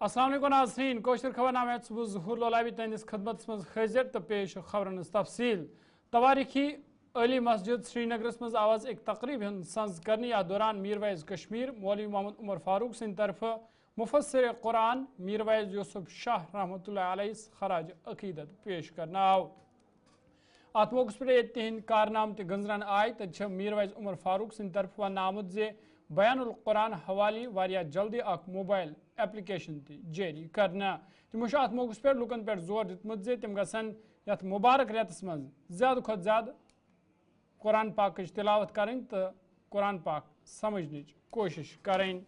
السلام علیکم ناظرین کوشر خبر نامہ صبح ظہور لولابی تہندس خدمت من حاضر تو پیش خبرن تفصیل تواریخی علی مسجد سری نگرس مز آواز ایک تقریب ہند سنز کرنے یا دوران میر ویز کشمیر مولوی محمد عمر فاروق سن طرف مفسر قرآن میر ویز یوسف شاہ رحمۃ اللہ علیہ خراج عقیدت پیش کرنا آو ات موقع پہ تہند کارنام تہ گنزران آئی تو میر ویز عمر فاروق سن طرف ون آمت زِ بیان القرآن حوالی واریاہ جلدی اخ موبائل ایپلیکیشن تہ جاری کرنا تمو ات موقع پہ لکن پہ زور دتمت زِ تم گژھن یتھ مبارک ریتس مز زیادہ کھت زیادہ قرآن پاک تلاوت کریں تو قرآن پاک سمجھنچ کوشش کریں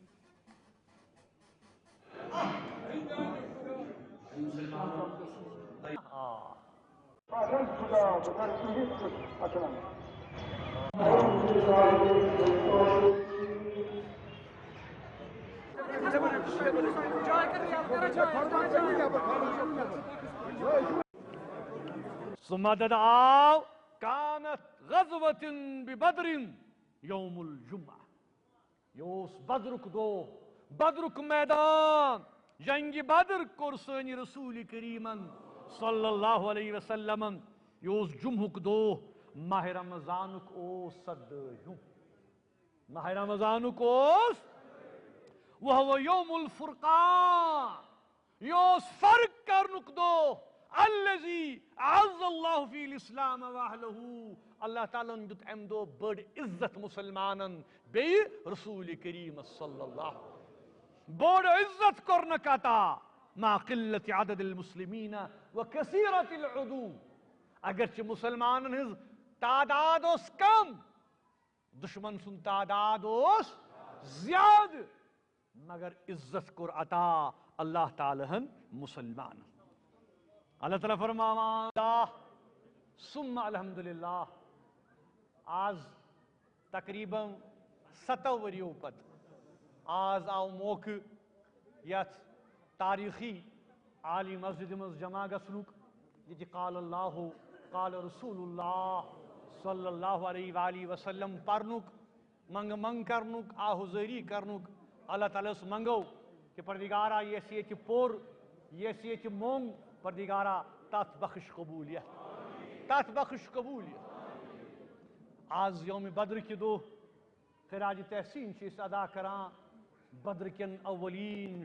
ثم تدعوا كانت غزوة ببدر يوم الجمعة يوس بدرك دو بدرك میدان جنگ بدر كرساني رسول كريما صلى الله عليه وسلم يوس جمعك دو ماہ رمضانك او صد ماہ رمضانك اوس وهو يوم الفرقان يوس فرق كرنك دو الذي عز الله في الاسلام واهله اللہ تعالیٰ دت ام دو بڑ عزت مسلمانن بی رسول کریم صلی اللہ بڑ عزت کرنک عطا مع قلت عدد المسلمین وکثیرت العدو اگرچہ مسلمانن ہز تعداد اس کم دشمن سن تعداد اس زیاد مگر عزت کر عطا اللہ تعالیٰ ہن مسلمان اللہ تعالیٰ فرمانا ثم الحمدللہ آز تقریباً 7 وریوں پت آز آو موقع یت تاریخی عالی مسجد مز جمع گسنک یہ قال اللہ قال رسول اللہ صلی اللہ علیہ وآلہ وسلم پرنک منگ کرنک آہوزری کرنک اللہ تعالیٰ اس منگو کہ پروردگارہ یہ سیچ پور یہ سیچ مونگ پروردگارہ تات بخش قبولیت تات بخش قبولیت آز یوم بدر کی دو خراج تحسین چیز ادا کران بدر کن اولین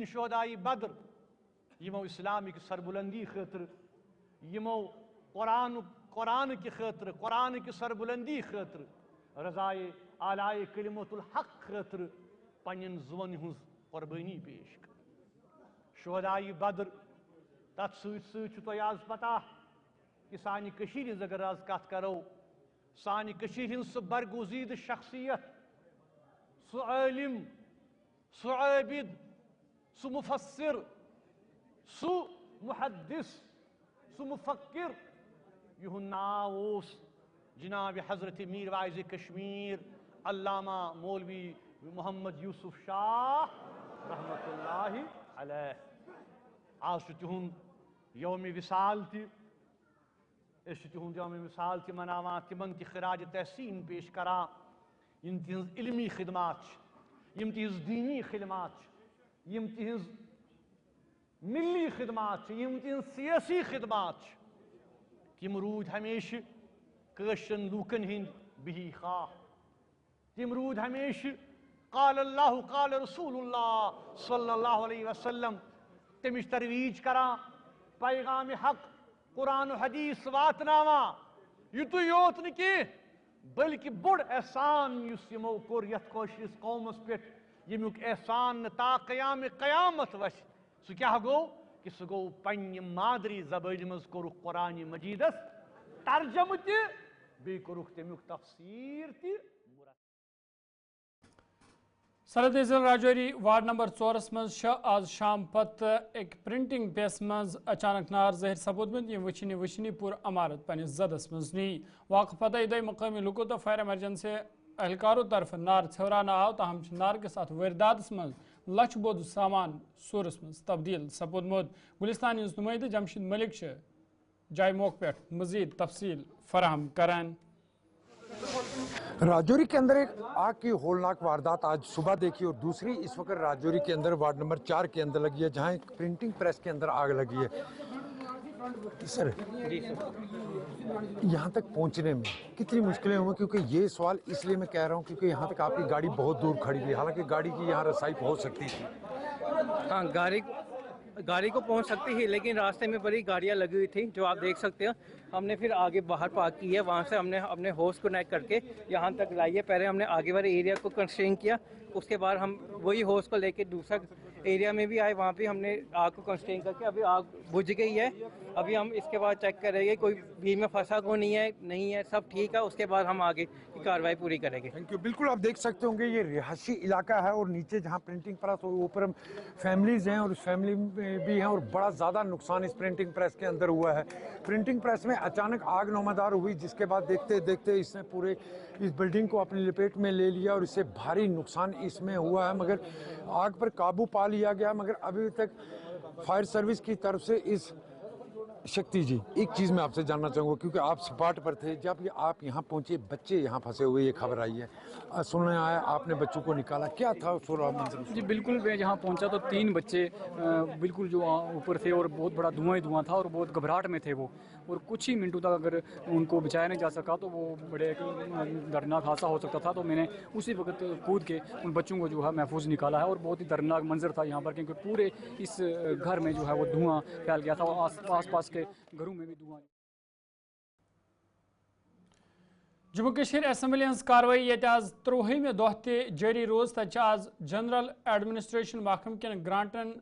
شہدائی بدر یمو اسلامی کی سربلندی خاطر یمو قرآن کی خاطر قرآن کی سربلندی خاطر رضائے آلائے کلمت الحق خاطر پنن زون ہنز قربانی پیش کر شہدائی بدر تت سوچ تو آز پتہ کہ سانی کشیر ہنز اگر آز کت کرو سانی کشیر ہنز سو برگزید شخصیت سو عالم سو عابد سو مفسر سو محدث سو مفکر یہ ناوس جناب حضرت میر وائز کشمیر علامہ مولوی محمد یوسف شاہ رحمت اللہ علیہ آج تہن یوم وصال تہن یوم وصال تہ مناوان تمن تہ خراج تحسین پیش کران یم تہنز علمی خدمات یم تہنز دینی خدمات یم تہنز ملی خدمات یم تہنز سیاسی خدمات تم رود ہمیشہ کشن لوکن ہند بہی خواہ تم رود ہمیشہ قال اللہ قال رسول اللہ صلی اللہ علیہ وسلم تمش ترویج کران پیغام حق قرآن و حدیث واتناوا یتو یوت نکی بلکہ بڑ احسان یس یمو کور یت کوشش قومس پیٹ یمیک احسان تا قیام قیامت وش سو کیا گو کہ سو گو پنہ مادری زبان مز کورک قرآن مجیدس ترجمہ تہ بی کورک تمیک تفسیر تہ سرحد ضلع راجوری وارڈ نمبر 4 مز آز شام پتہ ایک پرنٹنگ پریس مز اچانک نار ظاہر سپودمت یم وچنی پور عمارت پنس زدس مز نی واقع پتہ دے مقامی لکو تو فائر ایمرجنسی اہلکاروں طرف نار ژھیورانا آو تاہم نار کس ات وارداتس مز لچھ بود سامان سورس مز تبدیل سپودمت گلستان ہز نمائندہ جمشید ملک جائے موقع پہ مزید تفصیل فراہم کران राजौरी के अंदर एक आग की होलनाक वारदात आज सुबह देखी और दूसरी इस वक्त राजौरी के अंदर वार्ड नंबर 4 के अंदर लगी है, जहां एक प्रिंटिंग प्रेस के अंदर आग लगी है। सर यहाँ तक पहुँचने में कितनी मुश्किलें हुई, क्योंकि ये सवाल इसलिए मैं कह रहा हूँ क्योंकि यहाँ तक आपकी गाड़ी बहुत दूर खड़ी हुई, हालांकि गाड़ी की यहाँ रसाई पहुँच सकती थी। हाँ, गाड़ी को पहुंच सकती थी, लेकिन रास्ते में बड़ी गाड़ियां लगी हुई थी जो आप देख सकते हो। हमने फिर आगे बाहर पार्क की है, वहाँ से हमने अपने होस्ट को कनेक्ट करके यहाँ तक लाई है। पहले हमने आगे वाले एरिया को कंस्ट्रेन किया, उसके बाद हम वही होस्ट को लेके दूसरा एरिया में भी आए, वहाँ पे हमने आग को कंस्ट्रेन करके अभी आग बुझ गई है। अभी हम इसके बाद चेक करेंगे कोई बीच में फंसा को नहीं है, सब ठीक है, उसके बाद हम आगे की कार्रवाई पूरी करेंगे। Thank you. बिल्कुल आप देख सकते होंगे ये रिहायशी इलाका है और नीचे जहाँ प्रिंटिंग प्रेस और ऊपर फैमिलीज हैं और उस फैमिली में भी हैं और बड़ा ज़्यादा नुकसान इस प्रिंटिंग प्रेस के अंदर हुआ है। प्रिंटिंग प्रेस में अचानक आग नौमदार हुई, जिसके बाद देखते देखते इसने पूरे इस बिल्डिंग को अपनी लपेट में ले लिया और इससे भारी नुकसान इसमें हुआ है, मगर आग पर काबू पा लिया गया। मगर अभी तक फायर सर्विस की तरफ से इस शक्ति जी, एक चीज़ मैं आपसे जानना चाहूँगा, क्योंकि आप स्पॉट पर थे जब ये आप यहाँ पहुँचे, बच्चे यहाँ फंसे हुए ये खबर आई है, सुनने आया आपने बच्चों को निकाला, क्या था पूरा मंजर? जी बिल्कुल, मैं यहाँ पहुँचा तो 3 बच्चे बिल्कुल जो ऊपर थे और बहुत बड़ा धुआं ही धुआं था और बहुत घबराहट में थे वो, और कुछ ही मिनटों तक अगर उनको बचाया नहीं जा सका तो वो बड़े दर्दनाक हादसा हो सकता था। तो मैंने उसी वक्त कूद के उन बच्चों को जो है महफूज निकाला है। और बहुत ही दर्दनाक मंजर था यहाँ पर, क्योंकि पूरे इस घर में जो है वो धुआं फैल गया था और आस पास के घरों में भी धुआं। जम्मू कश्मीर असेंबली हज कार्रवाई ये आज 13वें दह जारी रोज, तक आज जनरल एडमिनिस्ट्रेशन महकम कन ग्रांटन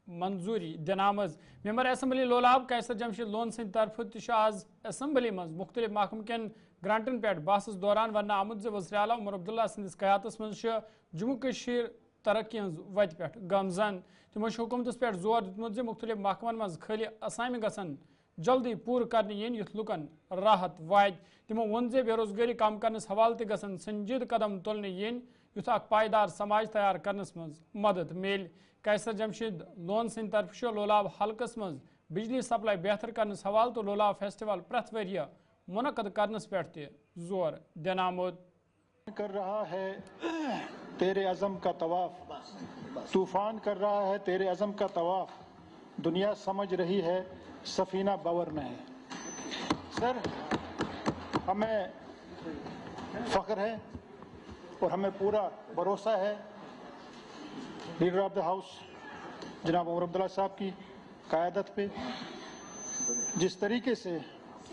मंजूरी दिन आमज। मेंबर असेंबली लोलाब कैसर जमशेद लोन सद तरफ आज असेंबली मज मुख्तलिफ महकम कन ग्रांटन पे बहस दौरान वन आमुद वज़ीर आला उमर अब्दुल्ला सदिस क़यादत मज जम्मू कश्मीर तरक्की हज वत पे गमजन। तमो हुकूमत पे जोर दितमुत मुख्तलिफ महकमन मज खाली असामी गसन जल्दी पूर करने युथ लुकन राहत वात। तमो वोन बेरोजगारी कम करनस हवाल गसन संजीद कदम तुलने युथ पायदार समाज तैयार करनस मज मदद मिल। कैसर जमशेद लोन सद तरफ लोलाब हल्कस मज बिजली सप्लाई बेहतर करनस हवाल तो लोलाब फेस्टिवल प्रथ वरिय मुनक़द करनस पे जोर दिन आमुद। कर रहा है तेरे अज़म का तवाफ, तूफान कर रहा है तेरे अज़म का तवाफ, दुनिया समझ रही है सफीना बावर में है। सर, हमें फ़ख्र है और हमें पूरा भरोसा है लीडर ऑफ द हाउस जनाब उमर अब्दुल्ला साहब की क़यादत पे, जिस तरीके से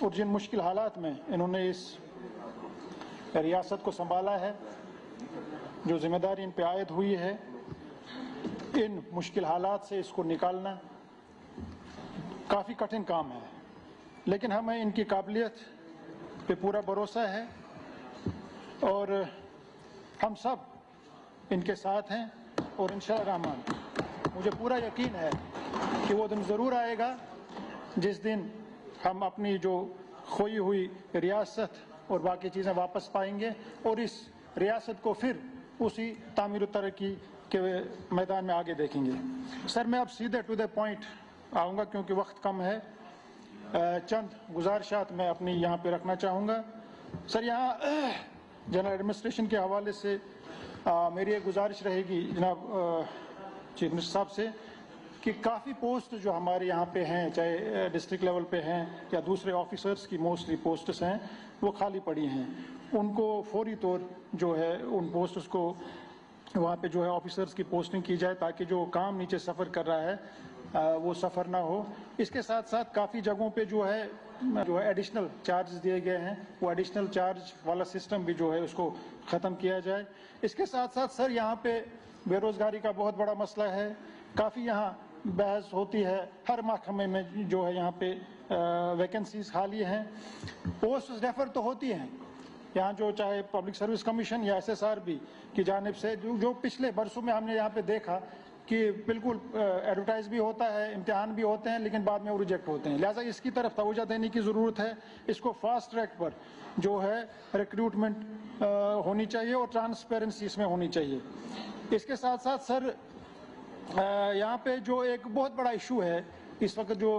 और जिन मुश्किल हालात में इन्होंने इस रियासत को संभाला है, जो जिम्मेदारी इन पे आयद हुई है, इन मुश्किल हालात से इसको निकालना काफ़ी कठिन काम है, लेकिन हमें इनकी काबिलियत पे पूरा भरोसा है और हम सब इनके साथ हैं। और इंशाअल्लाह रहमान मुझे पूरा यकीन है कि वो दिन ज़रूर आएगा जिस दिन हम अपनी जो खोई हुई रियासत और बाकी चीज़ें वापस पाएंगे और इस रियासत को फिर उसी तामीर तरक्की के मैदान में आगे देखेंगे। सर, मैं अब सीधे टू द पॉइंट आऊँगा क्योंकि वक्त कम है। चंद गुजारिशात मैं अपनी यहाँ पे रखना चाहूँगा। सर, यहाँ जनरल एडमिनिस्ट्रेशन के हवाले से मेरी एक गुजारिश रहेगी जनाब चीफ मिनिस्टर साहब से कि काफ़ी पोस्ट जो हमारे यहाँ पे हैं, चाहे डिस्ट्रिक्ट लेवल पे हैं या दूसरे ऑफिसर्स की मोस्टली पोस्ट्स हैं, वो खाली पड़ी हैं। उनको फौरी तौर जो है उन पोस्ट्स को वहाँ पे जो है ऑफिसर्स की पोस्टिंग की जाए ताकि जो काम नीचे सफ़र कर रहा है वो सफ़र ना हो। इसके साथ साथ काफ़ी जगहों पे जो है एडिशनल चार्जेस दिए गए हैं, वो एडिशनल चार्ज वाला सिस्टम भी जो है उसको ख़त्म किया जाए। इसके साथ साथ सर, यहाँ पे बेरोज़गारी का बहुत बड़ा मसला है, काफ़ी यहाँ बहस होती है, हर महकमे में जो है यहाँ पे वैकेंसीज खाली हैं, पोस्ट रेफर तो होती हैं यहाँ, जो चाहे पब्लिक सर्विस कमीशन या SSRB की जानिब से जो पिछले बरसों में हमने यहाँ पे देखा कि बिल्कुल एडवर्टाइज भी होता है, इम्तिहान भी होते हैं, लेकिन बाद में वो रिजेक्ट होते हैं। लिहाजा इसकी तरफ तवज्जो देने की ज़रूरत है। इसको फास्ट ट्रैक पर जो है रिक्रूटमेंट होनी चाहिए और ट्रांसपेरेंसी इसमें होनी चाहिए। इसके साथ साथ सर, यहाँ पे जो एक बहुत बड़ा इशू है इस वक्त जो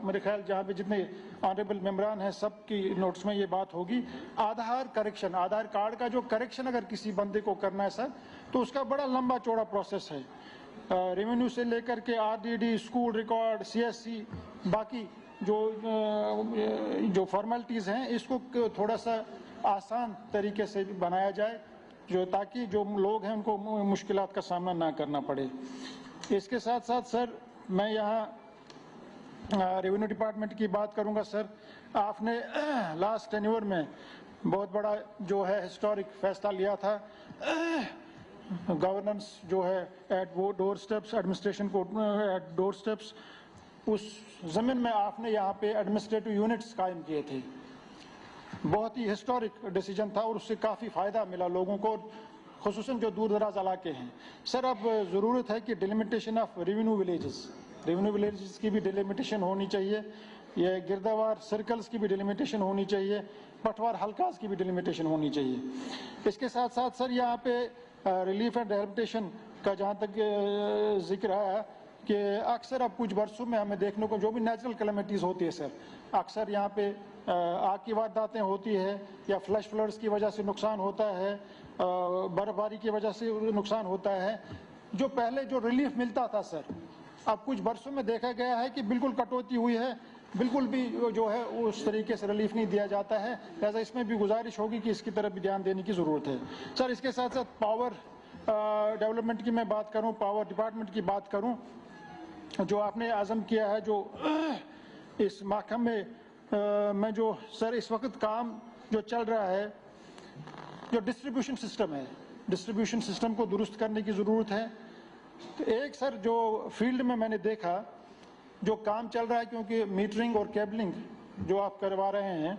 मेरे ख्याल जहाँ पे जितने ऑनरेबल मेंबरान हैं सब की नोट्स में ये बात होगी, आधार करेक्शन, आधार कार्ड का जो करेक्शन अगर किसी बंदे को करना है सर, तो उसका बड़ा लंबा चौड़ा प्रोसेस है। रेवेन्यू से लेकर के आरडीडी, स्कूल रिकॉर्ड, सीएससी, बाकी जो फॉर्मेलिटीज़ हैं इसको थोड़ा सा आसान तरीके से बनाया जाए, जो ताकि जो लोग हैं उनको मुश्किलात का सामना ना करना पड़े। इसके साथ साथ सर मैं यहाँ रेवेन्यू डिपार्टमेंट की बात करूंगा। सर आपने लास्ट टेन्योर में बहुत बड़ा जो है हिस्टोरिक फैसला लिया था, गवर्नेंस जो है एट वो डोर स्टेप्स, एडमिनिस्ट्रेशन को एट डोर स्टेप्स, उस ज़मीन में आपने यहाँ पे एडमिनिस्ट्रेटिव यूनिट्स कायम किए थे। बहुत ही हिस्टोरिक डिसीजन था और उससे काफ़ी फ़ायदा मिला लोगों को, खुसूसन जो दूर दराज इलाके हैं। सर अब ज़रूरत है कि डिलिमिटेशन ऑफ रेवेन्यू विलेजेस की भी डिलिमिटेशन होनी चाहिए, ये गिरदावार सर्कल्स की भी डिलिमिटेशन होनी चाहिए, पटवार हल्कास की भी डिलिमिटेशन होनी चाहिए। इसके साथ साथ सर यहाँ पे रिलीफ एंड रिहेबिलिटेशन का जहाँ तक जिक्र आया कि अक्सर अब कुछ बरसों में हमें देखने को जो भी नेचुरल कैलेमिटीज़ होती है सर, अक्सर यहाँ पे आग की वारदातें होती है या फ्लैश फ्लड्स की वजह से नुकसान होता है, बर्फबारी की वजह से नुकसान होता है। जो पहले जो रिलीफ मिलता था सर, अब कुछ बरसों में देखा गया है कि बिल्कुल कटौती हुई है, बिल्कुल भी जो है उस तरीके से रिलीफ नहीं दिया जाता है। लिहाजा इसमें भी गुजारिश होगी कि इसकी तरफ भी ध्यान देने की ज़रूरत है। सर इसके साथ साथ पावर डेवलपमेंट की मैं बात करूं, पावर डिपार्टमेंट की बात करूं, जो आपने आज़म किया है, जो इस महकमे में जो सर इस वक्त काम जो चल रहा है, जो डिस्ट्रीब्यूशन सिस्टम है, डिस्ट्रीब्यूशन सिस्टम को दुरुस्त करने की ज़रूरत है। तो एक सर जो फील्ड में मैंने देखा जो काम चल रहा है, क्योंकि मीटरिंग और केबलिंग जो आप करवा रहे हैं,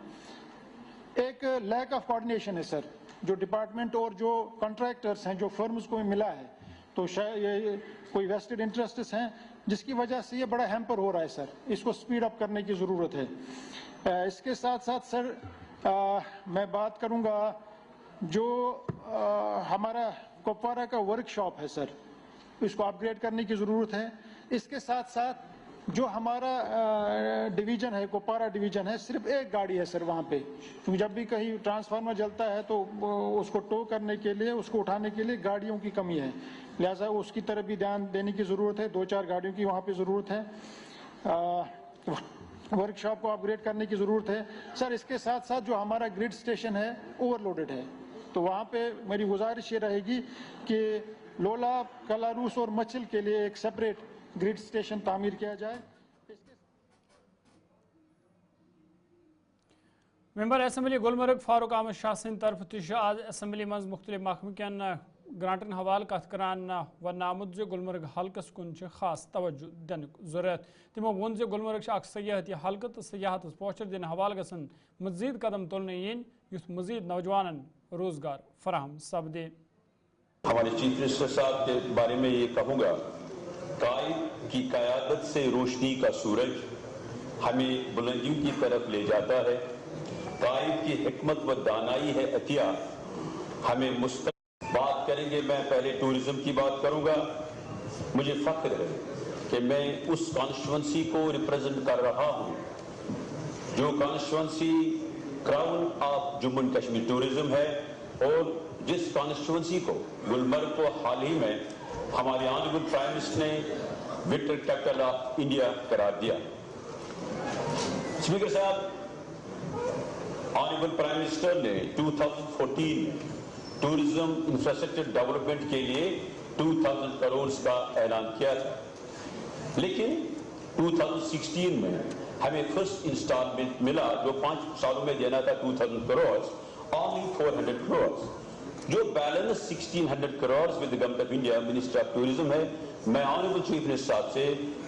एक लैक ऑफ कोऑर्डिनेशन है सर, जो डिपार्टमेंट और जो कॉन्ट्रैक्टर्स हैं, जो फर्म्स को मिला है, तो शायद ये कोई वेस्टेड इंटरेस्ट्स हैं जिसकी वजह से ये बड़ा हैम्पर हो रहा है सर, इसको स्पीड अप करने की ज़रूरत है। इसके साथ साथ सर मैं बात करूंगा जो हमारा कुपवारा का वर्कशॉप है सर, इसको अपग्रेड करने की ज़रूरत है। इसके साथ साथ जो हमारा डिवीज़न है, कुपवारा डिवीज़न है, सिर्फ एक गाड़ी है सर वहाँ पे, क्योंकि जब भी कहीं ट्रांसफार्मर जलता है तो उसको टो करने के लिए, उसको उठाने के लिए गाड़ियों की कमी है, लिहाजा उसकी तरफ भी ध्यान देने की ज़रूरत है। 2-4 गाड़ियों की वहाँ पे ज़रूरत है। वर्कशॉप को अपग्रेड करने की ज़रूरत है सर। इसके साथ साथ जो हमारा ग्रिड स्टेशन है ओवरलोडेड है, तो वहाँ पे मेरी गुजारिश ये रहेगी कि लोला, कलारूस और मछल के लिए एक सेपरेट ग्रिड स्टेशन तामीर किया जाए। मेंबर असम्बली गुलमर्ग फारूक अहमद शाह सिंध तरफ तश आज असम्बली मज मुख्तलिफ महकमे कन ग्रांटन हवाल कत करान वन आमुद जो गुलमर्ग हल्कस कुन खास तवज्जो दिन जरूरत। तमो वोन जो गुलमर्ग अख सयाहती हल्कह तो सयाहत पोचर दिन हवाल गसन मजीद कदम तुलने इन युथ मजीद नौजवान रोजगार फराहम सपदे। हमारे चीफ मिनिस्टर साहब के बारे में ये कहूँगा, कायद की क़यादत से रोशनी का सूरज हमें बुलंदियों की तरफ ले जाता है। कायद की हिकमत व दानाई है अतिया हमें मुस्तक़बिल। बात करेंगे, मैं पहले टूरिज्म की बात करूँगा। मुझे फ़ख्र है कि मैं उस कॉन्स्टिट्यूंसी को रिप्रेजेंट कर रहा हूँ जो constituency crown of Jammu and Kashmir tourism है, और जिस कॉन्स्टिट्यूंसी को गुलमर्ग को हाल ही में हमारे ऑनरेबल प्राइम मिनिस्टर ने विक्टर कैपिटल ऑफ इंडिया करार दिया। स्पीकर साहब, ऑनरेबल प्राइम मिनिस्टर ने 2014 टूरिज्म इंफ्रास्ट्रक्चर डेवलपमेंट के लिए 2000 करोड़ का ऐलान किया था, लेकिन 2016 में हमें फर्स्ट इंस्टॉलमेंट मिला जो 5 सालों में देना था 2000 करोड़, only 400 करोड़। जो balance 1600 crore with government of India minister of tourism है। मैं ऑनरेबल चीफ मिनिस्टर साहब से,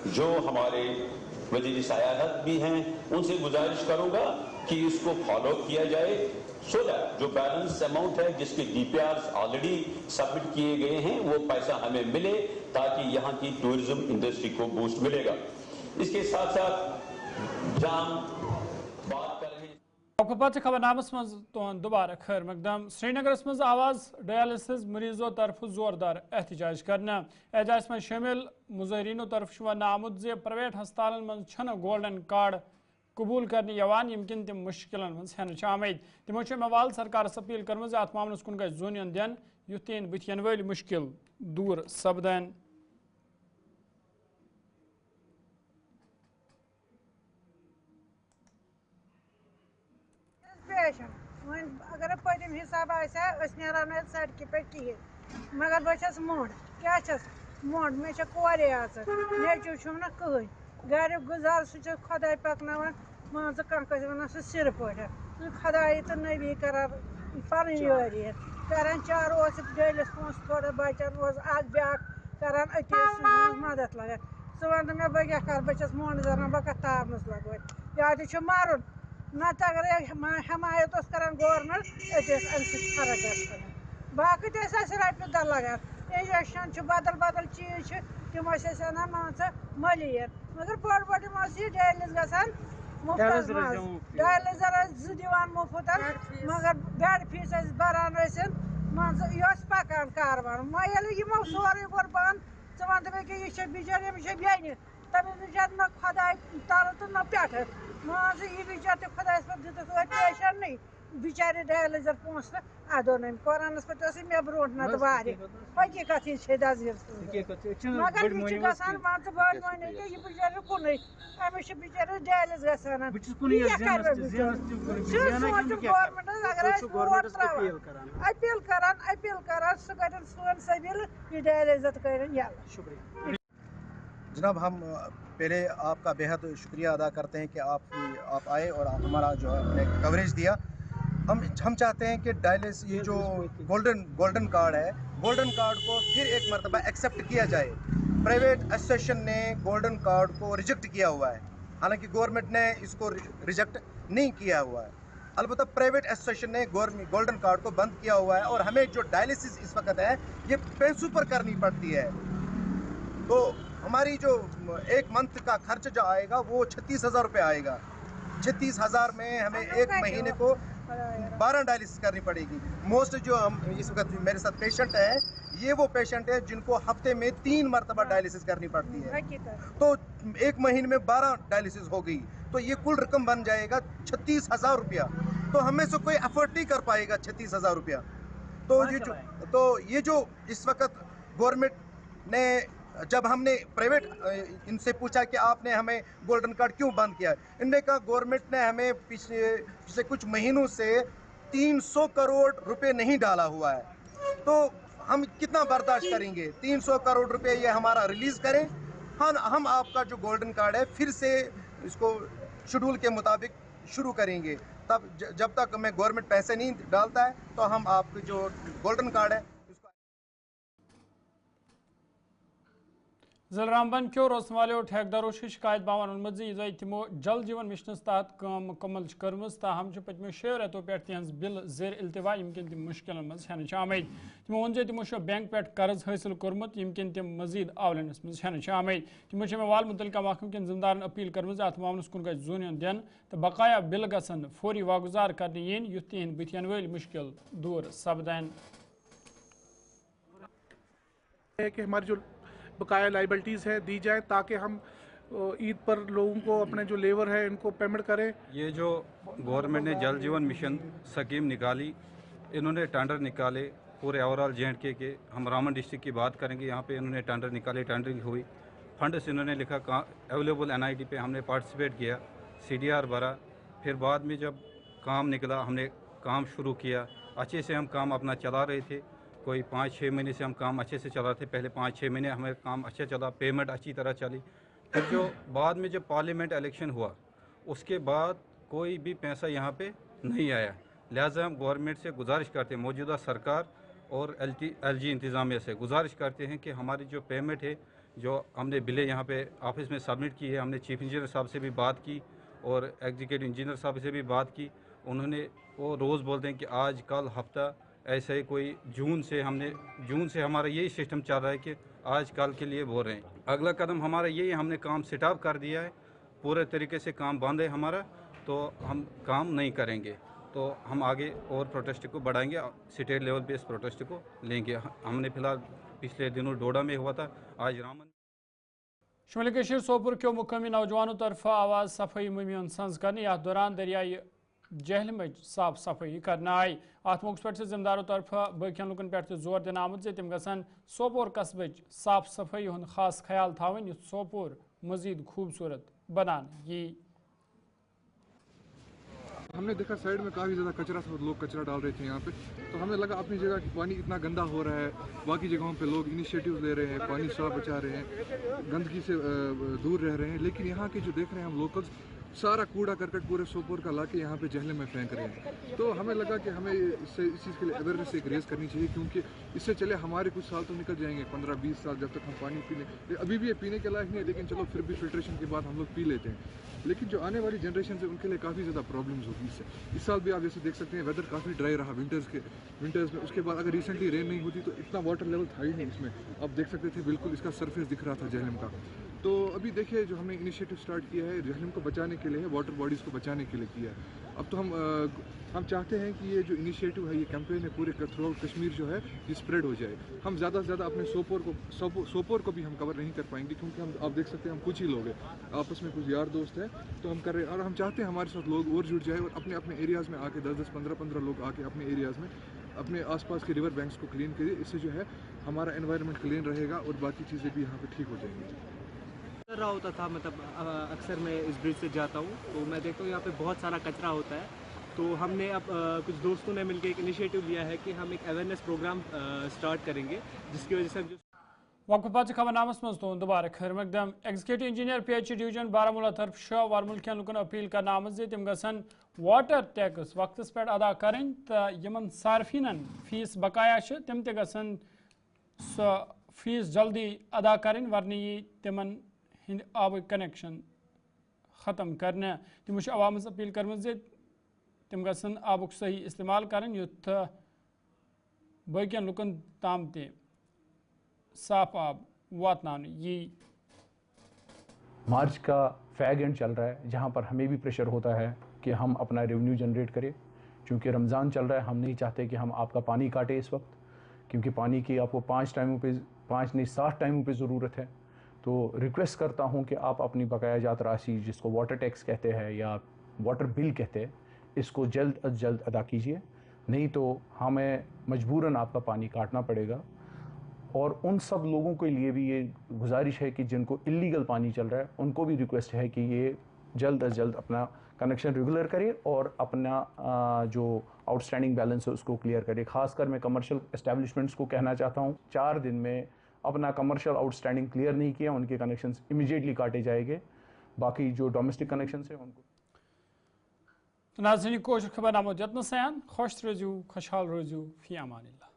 जो हमारे वज़ीर सयाहत भी हैं, उनसे गुजारिश करूंगा कि इसको फॉलो किया जाए, सो दैट जो बैलेंस अमाउंट है जिसके DPRs ऑलरेडी सबमिट किए गए हैं वो पैसा हमें मिले, ताकि यहाँ की टूरिज्म इंडस्ट्री को बूस्ट मिलेगा। इसके साथ साथ जहाँ बात कर रहे हैं पत खबरनामस मज तुहद दोबारा खैर मकदम श्रीनगरस मज आवाज डायलिसिस मरीजों तरफ जोरदार एहतजाज करना एहतजाज में शामिल मुजाहरीनों तरफ वन आमुद जे प्राइवेट हस्पताल मज गोल्डन कार्ड कबूल करने यवान यमकिन तम मुश्किल मज हेन आमद तमो मवाल सरकार अपील कर्म अत मामलस कुन गई जोन दिन युथ बुथ इन वल मुश्किल दूर सपदन। अगर पदम हिसाब नारान सड़क पे कहें मगर बस मोड़ क्या मोड़ मे कोर नेचु ना कहें गर गुजार सह खुदा पकन मान कह वन सह सिर पे खुदाई तो नबी कर पन यारी करान चार डेलिस पोस थोड़ा बचन रोज ब्या करान अतीस मदद लगन सह वन मे बह क्या कर बस मोड़ जरान बह कत तारनस लगो या तो मारुन नत अगर हमायत करान गवर्नमेंट फर्क ग बाकी तो रपे दह लगान इंजेक्शन बदल बदल चीज तम अनान मान मलियत मगर बड़ बड़ डायलिस गसान मुफ्त डायलिजर दिवान मुफ्त मगर बेड फीस बरान मान पकान कारवार यमो सोरे कोर बंद वन दे यह बिचार बेन तमिस बिचार न खुदा तल तो न पे मान यह बिचार तो खुदा पे दित पेशेंट नहीं बिचारे डायलिजर पोस अदो नम कुरानस पे मे ब्रो नत हकीकत मगर यह गसान मान बड़ वन यह बिचार कुन अमिस बिचार डायलिस गसान गवर्नमेंट अगर अपील करान सह कर सोन सबिल यह डायलिस कर शुक्रिया जनाब। हम पहले आपका बेहद शुक्रिया अदा करते हैं कि आप आए और आप हमारा जो है कवरेज दिया। हम चाहते हैं कि डायलिस ये जो गोल्डन कार्ड है, गोल्डन कार्ड को फिर एक मरतबा एक्सेप्ट किया जाए। प्राइवेट एसोसिएशन ने गोल्डन कार्ड को रिजेक्ट किया हुआ है, हालांकि गवर्नमेंट ने इसको रिजेक्ट नहीं किया हुआ है। अलबत्ता प्राइवेट एसोसिएशन ने गोल्डन कार्ड को बंद किया हुआ है और हमें जो डायलिसिस इस वक्त है ये पैसों पर करनी पड़ती है। तो हमारी जो एक मंथ का खर्च जो आएगा वो 36,000 रुपये आएगा। 36,000 में हमें एक महीने को 12 डायलिसिस करनी पड़ेगी। मोस्ट जो हम इस वक्त मेरे साथ पेशेंट है, ये वो पेशेंट है जिनको हफ्ते में 3 मरतबा डायलिसिस करनी पड़ती है। तो एक महीने में 12 डायलिसिस हो गई तो ये कुल रकम बन जाएगा 36,000 रुपया। तो हमें से कोई अफोर्ड नहीं कर पाएगा 36,000 रुपया। तो ये जो इस वक्त गवर्नमेंट ने, जब हमने प्राइवेट इनसे पूछा कि आपने हमें गोल्डन कार्ड क्यों बंद किया, इनने कहा गवर्नमेंट ने हमें पिछले कुछ महीनों से 300 करोड़ रुपए नहीं डाला हुआ है। तो हम कितना बर्दाश्त करेंगे? 300 करोड़ रुपए ये हमारा रिलीज़ करें, हम आपका जो गोल्डन कार्ड है फिर से इसको शेड्यूल के मुताबिक शुरू करेंगे। तब जब तक हमें गवर्नमेंट पैसे नहीं डालता है तो हम आपके जो गोल्डन कार्ड है जलरामबन क्यों रोजन वालों ठेकेदारों शिकायत बावन मजीद तमो जल जीवन मिशनस तहत काम मुकम्मल कर्म ताहम पतमो 6 रेतों पे तिहज बिल जेर इल्तवा यमकिन तम मुश्किल मज हेन आमद। तमो वोन तमो बैंक पे कर्ज हासिल कोर्मुत यमकिन तम मजीद आवलनस मज हेन आमद। तमो मवाल मुतलका महकम कन जिम्मेदारन अपील कर्मज अत मामलस कुन गई जोन दिन तो बकाया बिल गसन फौरी वागुजार करने yin युथ तिहद बुथ इन वल मुश्किल दूर सपदन। हमारी जो बकाया लाइबिलिटीज़ है दी जाए ताकि हम ईद पर लोगों को अपने जो लेबर है इनको पेमेंट करें। ये जो गवर्नमेंट ने जल जीवन मिशन स्कीम निकाली, इन्होंने टेंडर निकाले पूरे ओवरऑल JNK के, हम रामन डिस्ट्रिक्ट की बात करेंगे, यहाँ पे इन्होंने टेंडर निकाले, टेंडरिंग हुई, फंड्स इन्होंने लिखा अवेलेबल NIT पे हमने पार्टिसिपेट किया, CDR भरा, फिर बाद में जब काम निकला हमने काम शुरू किया, अच्छे से हम काम अपना चला रहे थे। कोई 5-6 महीने से हम काम अच्छे से चला रहे थे, पहले 5-6 महीने हमें काम अच्छा चला, पेमेंट अच्छी तरह चली। फिर जो बाद में जब पार्लियामेंट इलेक्शन हुआ उसके बाद कोई भी पैसा यहाँ पे नहीं आया। लिहाजा हम गवर्नमेंट से गुजारिश करते हैं, मौजूदा सरकार और LG इंतज़ामिया से गुजारिश करते हैं कि हमारी जो पेमेंट है, जो हमने बिलें यहाँ पे ऑफिस में सबमिट की है, हमने चीफ इंजीनियर साहब से भी बात की और एग्जीक्यूटिव इंजीनियर साहब से भी बात की। उन्होंने वो रोज़ बोलते हैं कि आज कल हफ्ता ऐसे ही कोई जून से हमारा यही सिस्टम चल रहा है कि आज कल के लिए बोल रहे हैं। अगला कदम हमारा यही, हमने काम सेटअप कर दिया है, पूरे तरीके से काम बंद है हमारा। तो हम काम नहीं करेंगे, तो हम आगे और प्रोटेस्ट को बढ़ाएंगे, स्टेट लेवल पे इस प्रोटेस्ट को लेंगे। हमने फिलहाल पिछले दिनों डोडा में हुआ था, आज रामन शुमाली कशीर सोपुर के मुकामी नौजवानों तरफ आवाज़ सफाई मुहिम संज करने याथ दौरान दरियाई जहलम साफ सफाई करना आई। अत मौके पे जिम्मेदारों तरफ बकियन लुकन पे जोर दिन आमुत जे तिम गसन सोपोर कस्बच साफ सफाई हुंद खास ख्याल थावन युथ सोपोर मजीद खूबसूरत बनान यी। हमने देखा साइड में काफ़ी ज़्यादा कचरा था, लोग कचरा डाल रहे थे यहाँ पे, तो हमें लगा अपनी जगह कि पानी इतना गंदा हो रहा है, बाकी जगहों पे लोग इनिशिएटिव ले रहे हैं, पानी साफ बचा रहे हैं, गंदगी से दूर रह रहे हैं, लेकिन यहाँ के जो देख रहे हैं हम लोकल्स सारा कूड़ा करकट पूरे सोपोर का लाके यहाँ पे जहले में फेंक रहे हैं। तो हमें लगा कि हमें इस चीज़ के लिए अवेयरनेस एक रेस करनी चाहिए, क्योंकि इससे चले हमारे कुछ साल तो निकल जाएंगे, 15-20 साल, जब तक हम पानी पीने, अभी भी ये पीने के लायक नहीं है, लेकिन चलो फिर भी फिल्ट्रेशन के बाद हम लोग पी लेते हैं। लेकिन जो आने वाली जनरेशन है उनके लिए काफ़ी ज़्यादा प्रॉब्लम्स होगी इससे। इस साल भी आप जैसे देख सकते हैं वेदर काफ़ी ड्राई रहा विंटर्स में, उसके बाद अगर रिसेंटली रेन नहीं होती तो इतना वाटर लेवल था ही नहीं इसमें, आप देख सकते थे बिल्कुल इसका सरफेस दिख रहा था जहलम का। तो अभी देखिए जो हमने इनिशिएटिव स्टार्ट किया है जहलम को बचाने के लिए है, वाटर बॉडीज़ को बचाने के लिए किया है। अब तो हम चाहते हैं कि ये जो इनिशिएटिव है, ये कैंपेन है, पूरे थ्रू आउट कश्मीर जो है ये स्प्रेड हो जाए। हम ज़्यादा से ज़्यादा अपने सोपोर को भी हम कवर नहीं कर पाएंगे, क्योंकि हम आप देख सकते हैं हम कुछ ही लोग हैं, आपस में कुछ यार दोस्त हैं, तो हम कर रहे हैं। और हम चाहते हैं हमारे साथ लोग और जुड़ जाए और अपने अपने एरियाज़ में आके 10-10, 15-15 लोग आके अपने एरियाज़ में अपने आसपास के रिवर बैंक्स को क्लीन करिए। इससे जो है हमारा एनवायरनमेंट क्लीन रहेगा और बाकी चीज़ें भी यहाँ पे ठीक हो जाएंगी। कर रहा होता था, मतलब अक्सर मैं इस ब्रिज से जाता हूँ तो मैं देखता हूँ यहाँ पे बहुत सारा कचरा होता है। तो हमने अब कुछ दोस्तों ने मिलकर एक इनिशिएटिव लिया है कि हम एक अवेयरनेस प्रोग्राम स्टार्ट करेंगे, जिसकी वजह से वक्फ पाच खबर नामस मज तो दोबारा खैर मकदम executive engineer PH division Baramulla तरफ शो वारमुल के लुकन अपील कर आमज तम गसन वाटर टैक्स वक्तस पे अदा करें तो यमन सार्फिनन फीस बकाया तम तन सो फीस जल्दी अदा करें, वरना ये तिमन हिंद आब कनेक्शन ख़त्म करने। तमो अवामस अपील कर तम गसन आबुक सही इस्तेमाल करें युथ बकियन लुकन ताम ते साफ आब वातनान। ये मार्च का फैग एंड चल रहा है, जहाँ पर हमें भी प्रेशर होता है कि हम अपना रेवेन्यू जनरेट करें, क्योंकि रमज़ान चल रहा है। हम नहीं चाहते कि हम आपका पानी काटे इस वक्त, क्योंकि पानी की आपको 5 नहीं 7 टाइमों पे ज़रूरत है। तो रिक्वेस्ट करता हूँ कि आप अपनी बकाया जात राशि, जिसको वाटर टैक्स कहते हैं या वाटर बिल कहते हैं, इसको जल्द अज जल्द अदा कीजिए, नहीं तो हमें मजबूरन आपका पानी काटना पड़ेगा। और उन सब लोगों के लिए भी ये गुजारिश है कि जिनको इलीगल पानी चल रहा है, उनको भी रिक्वेस्ट है कि ये जल्द अज जल्द अपना कनेक्शन रेगुलर करें और अपना जो आउटस्टैंडिंग बैलेंस है उसको क्लियर करें। खासकर मैं कमर्शियल एस्टेब्लिशमेंट्स को कहना चाहता हूँ, 4 दिन में अपना कमर्शियल आउटस्टैंडिंग क्लियर नहीं किया, उनके कनेक्शंस इमीडिएटली काटे जाएंगे। बाकी जो डोमेस्टिक कनेक्शंस हैं उनको नाज़रीन कोशिश खबर नामो जतन सयान खुश रोजू खुशहाल रोजू फी अमान अल्लाह।